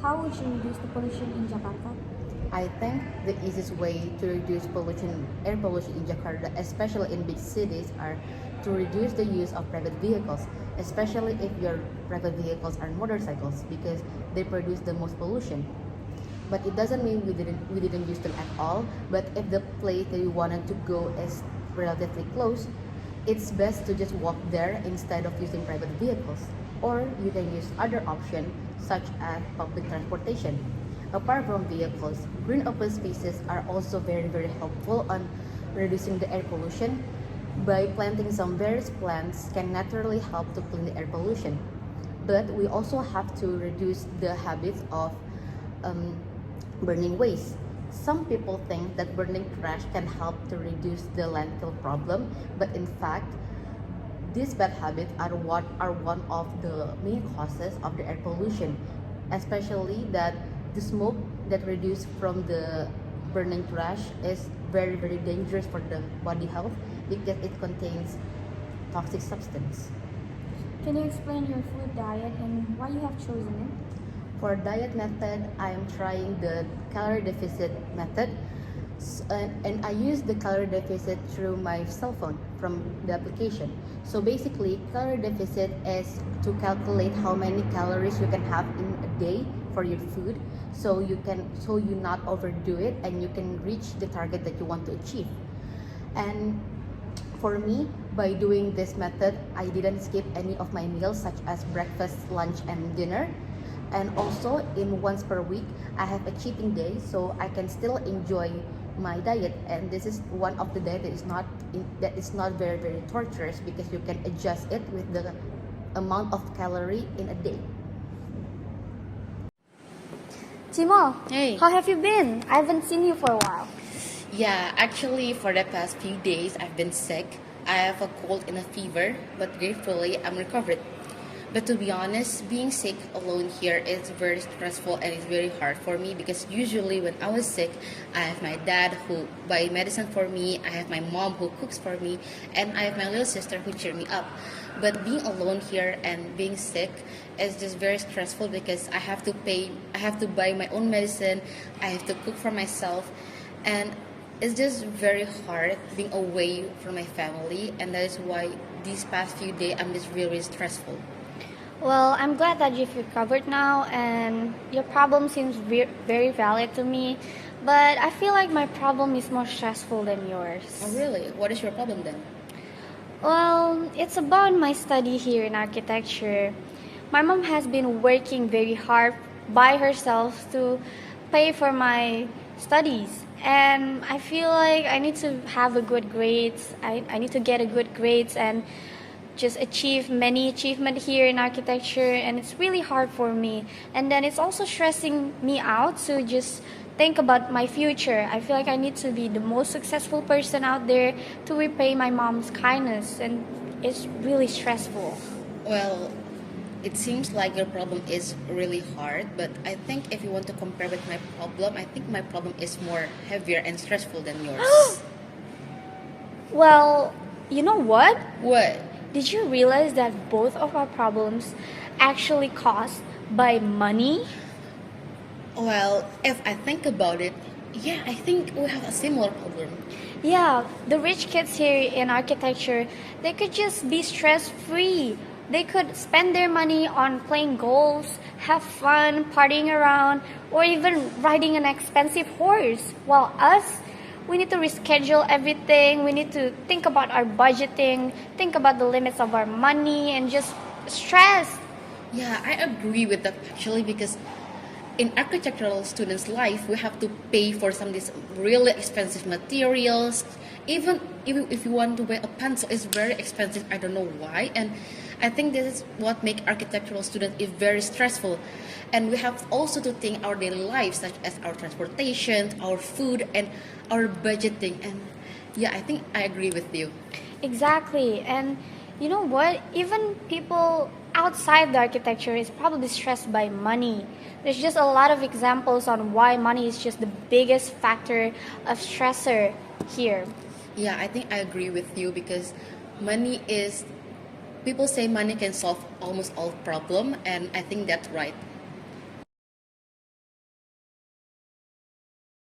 How would you reduce the pollution in Jakarta? I think the easiest way to reduce air pollution in Jakarta, especially in big cities, are to reduce the use of private vehicles, especially if your private vehicles are motorcycles, because they produce the most pollution. But it doesn't mean we didn't use them at all. But if the place that you wanted to go is relatively close, it's best to just walk there instead of using private vehicles. Or you can use other options such as public transportation. Apart from vehicles, green open spaces are also very helpful on reducing the air pollution. By planting some various plants can naturally help to clean the air pollution. But we also have to reduce the habits of um, burning waste. Some people think that burning trash can help to reduce the landfill problem, but in fact, these bad habits are one of the main causes of the air pollution, especially that the smoke that reduced from the burning trash is very dangerous for the body health because it contains toxic substance. Can you explain your food diet and why you have chosen it? For diet method, I am trying the calorie deficit method. And I use the calorie deficit through my cell phone from the application. So basically, calorie deficit is to calculate how many calories you can have in a day for your food, so you not overdo it and you can reach the target that you want to achieve. And for me, by doing this method, I didn't skip any of my meals such as breakfast, lunch, and dinner. And also, in once per week, I have a cheating day, so I can still enjoy my diet. And this is one of the diet that is not very torturous because you can adjust it with the amount of calorie in a day. Timo, Hey. how have you been? I haven't seen you for a while. Yeah, actually, for the past few days, I've been sick. I have a cold and a fever, but gratefully, I'm recovered. But to be honest, being sick alone here is very stressful and it's very hard for me because usually when I was sick, I have my dad who buy medicine for me, I have my mom who cooks for me, and I have my little sister who cheer me up. But being alone here and being sick is just very stressful because I have to buy my own medicine, I have to cook for myself, and it's just very hard being away from my family, and that is why these past few days I'm just really stressful. Well, I'm glad that you've recovered now, and your problem seems very valid to me. But I feel like my problem is more stressful than yours. Oh, really? What is your problem then? Well, it's about my study here in architecture. My mom has been working very hard by herself to pay for my studies. And I feel like I need to have a good grades. I need to get a good grades and just achieve many achievement here in architecture, and it's really hard for me. And then it's also stressing me out to just think about my future. I feel like I need to be the most successful person out there to repay my mom's kindness, and it's really stressful. Well, it seems like your problem is really hard, but I think if you want to compare with my problem, I think my problem is more heavier and stressful than yours. Well, you know what? What? Did you realize that both of our problems actually caused by money? Well, if I think about it, yeah, I think we have a similar problem. Yeah, the rich kids here in architecture, they could just be stress free. They could spend their money on playing golf, have fun, partying around, or even riding an expensive horse. While us, we need to reschedule everything. We need to think about our budgeting, think about the limits of our money, and just stress. Yeah, I agree with that actually because in architectural students' life, we have to pay for some of these really expensive materials. Even if you want to buy a pencil, it's very expensive. I don't know why, and I think this is what make architectural students is very stressful. And we have also to think our daily lives, such as our transportation, our food, and our budgeting. And yeah, I think I agree with you. Exactly. And you know what? Even people outside the architecture is probably stressed by money. There's just a lot of examples on why money is just the biggest factor of stressor here. Yeah, I think I agree with you because money is people say money can solve almost all problem, and I think that's right.